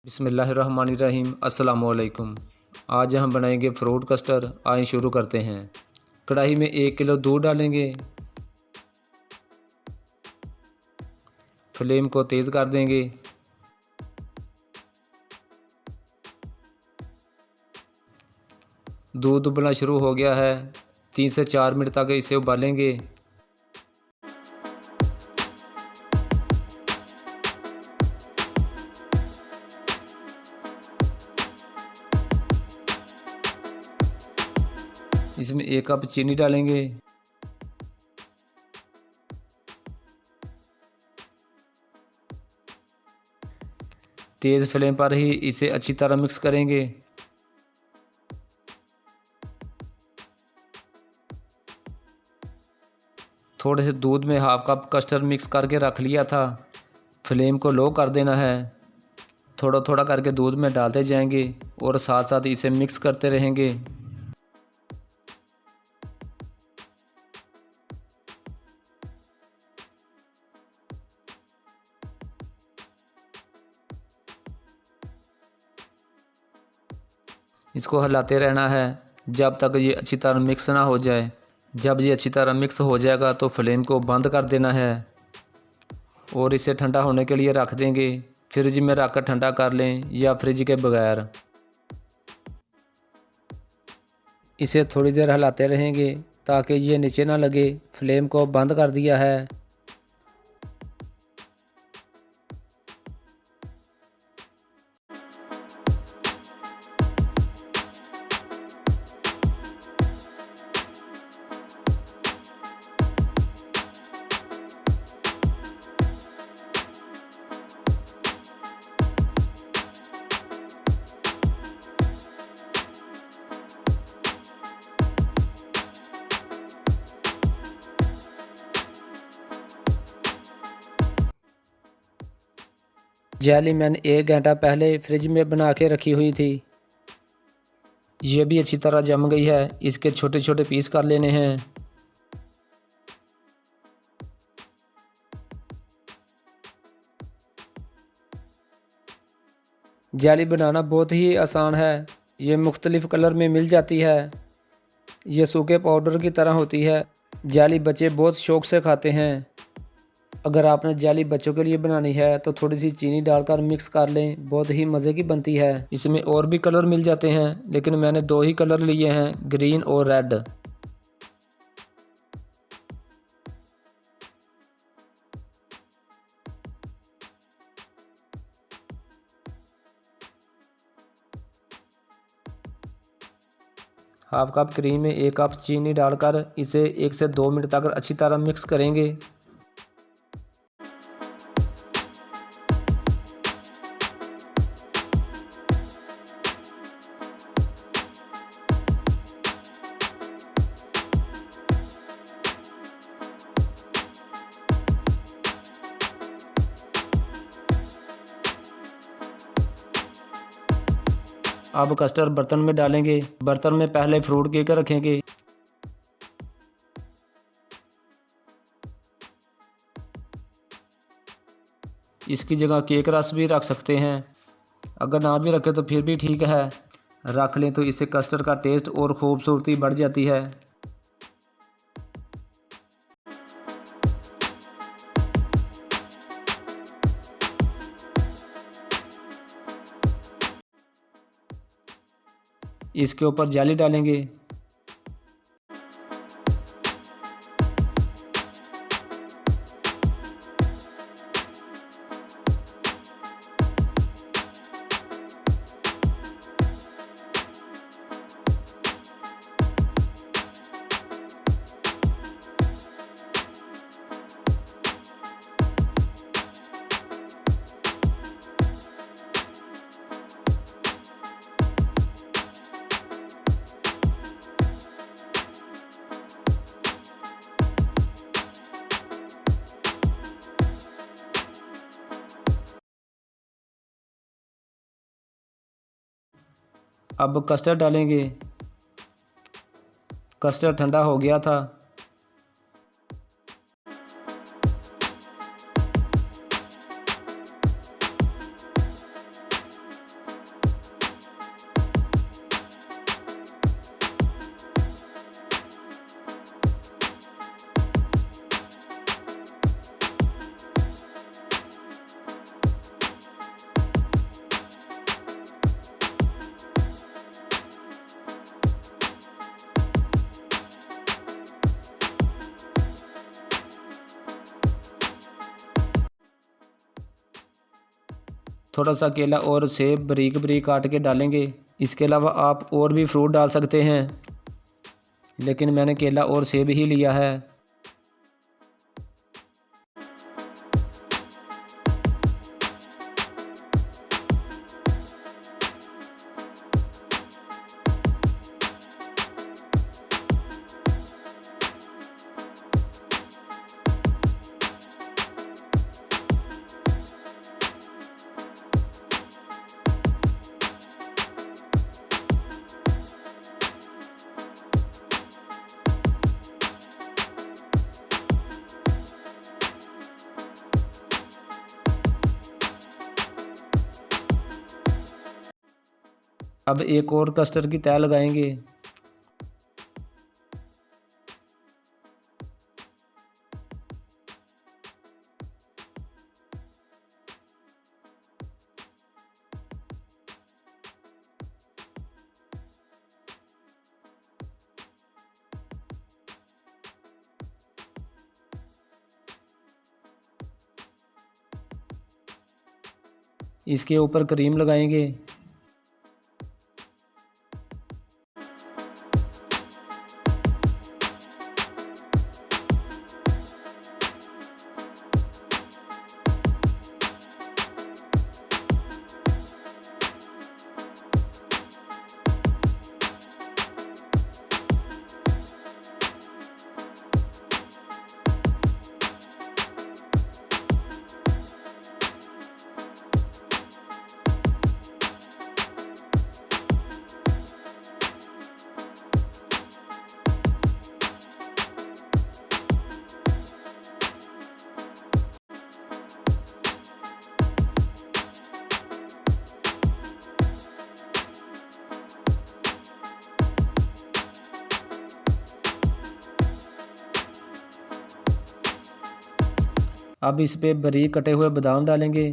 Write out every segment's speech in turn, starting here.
बिस्मिल्लाहिर्रहमानिर्रहीम। अस्सलामुअलैकुम। आज हम बनाएंगे फ्रूट कस्टर्ड। आइए शुरू करते हैं। कढ़ाई में 1 किलो दूध डालेंगे। फ्लेम को तेज़ कर देंगे। दूध उबलना शुरू हो गया है। 3 से 4 मिनट तक इसे उबालेंगे। इसमें 1 कप चीनी डालेंगे। तेज़ फ्लेम पर ही इसे अच्छी तरह मिक्स करेंगे। थोड़े से दूध में हाफ कप कस्टर्ड मिक्स करके रख लिया था। फ्लेम को लो कर देना है। थोड़ा थोड़ा करके दूध में डालते जाएंगे और साथ साथ इसे मिक्स करते रहेंगे। इसको हिलाते रहना है जब तक ये अच्छी तरह मिक्स ना हो जाए। जब ये अच्छी तरह मिक्स हो जाएगा तो फ्लेम को बंद कर देना है और इसे ठंडा होने के लिए रख देंगे। फ्रिज में रख कर ठंडा कर लें या फ्रिज के बगैर। इसे थोड़ी देर हिलाते रहेंगे ताकि ये नीचे ना लगे। फ्लेम को बंद कर दिया है। जेली मैंने 1 घंटा पहले फ्रिज में बना के रखी हुई थी। ये भी अच्छी तरह जम गई है। इसके छोटे छोटे पीस कर लेने हैं। जेली बनाना बहुत ही आसान है। ये मुख्तलिफ़ कलर में मिल जाती है। ये सूखे पाउडर की तरह होती है। जेली बच्चे बहुत शौक़ से खाते हैं। अगर आपने जेली बच्चों के लिए बनानी है तो थोड़ी सी चीनी डालकर मिक्स कर लें। बहुत ही मज़े की बनती है। इसमें और भी कलर मिल जाते हैं लेकिन मैंने 2 ही कलर लिए हैं, ग्रीन और रेड। हाफ कप क्रीम में 1 कप चीनी डालकर इसे 1 से 2 मिनट तक अच्छी तरह मिक्स करेंगे। अब कस्टर्ड बर्तन में डालेंगे। बर्तन में पहले फ्रूट केक रखेंगे। इसकी जगह केक रस भी रख सकते हैं। अगर ना भी रखें तो फिर भी ठीक है। रख लें तो इससे कस्टर्ड का टेस्ट और खूबसूरती बढ़ जाती है। इसके ऊपर जेली डालेंगे। अब कस्टर्ड डालेंगे। कस्टर्ड ठंडा हो गया था। थोड़ा सा केला और सेब बारीक बारीक काट के डालेंगे। इसके अलावा आप और भी फ्रूट डाल सकते हैं, लेकिन मैंने केला और सेब ही लिया है। अब एक और कस्टर्ड की तह लगाएंगे। इसके ऊपर क्रीम लगाएंगे। अब इस पे बारीक कटे हुए बादाम डालेंगे।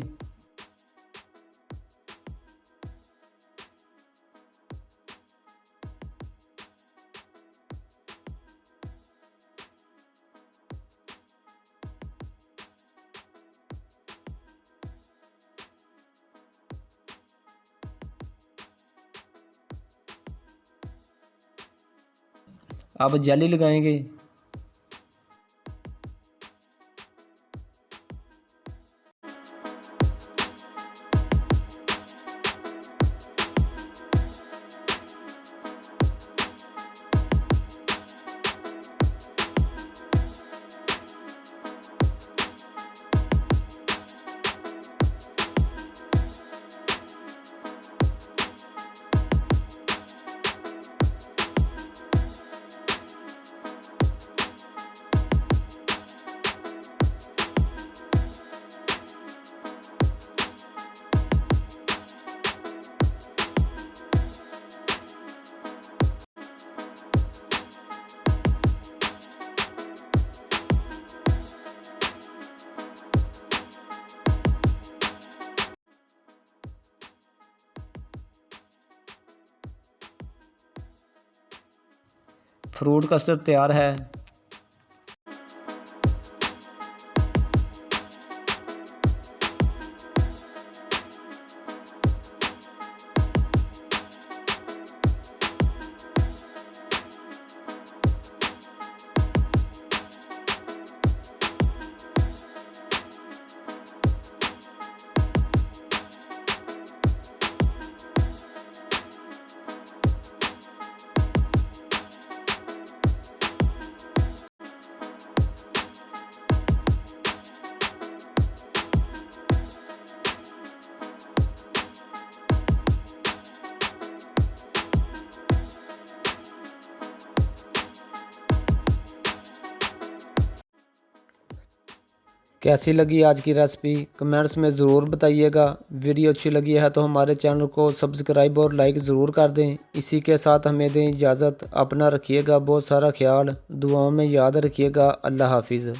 अब जेली लगाएंगे। फ्रूट कस्टर्ड तैयार है। कैसी लगी आज की रेसिपी कमेंट्स में ज़रूर बताइएगा। वीडियो अच्छी लगी है तो हमारे चैनल को सब्सक्राइब और लाइक ज़रूर कर दें। इसी के साथ हमें दें इजाज़त। अपना रखिएगा बहुत सारा ख्याल, दुआओं में याद रखिएगा। अल्लाह हाफिज़।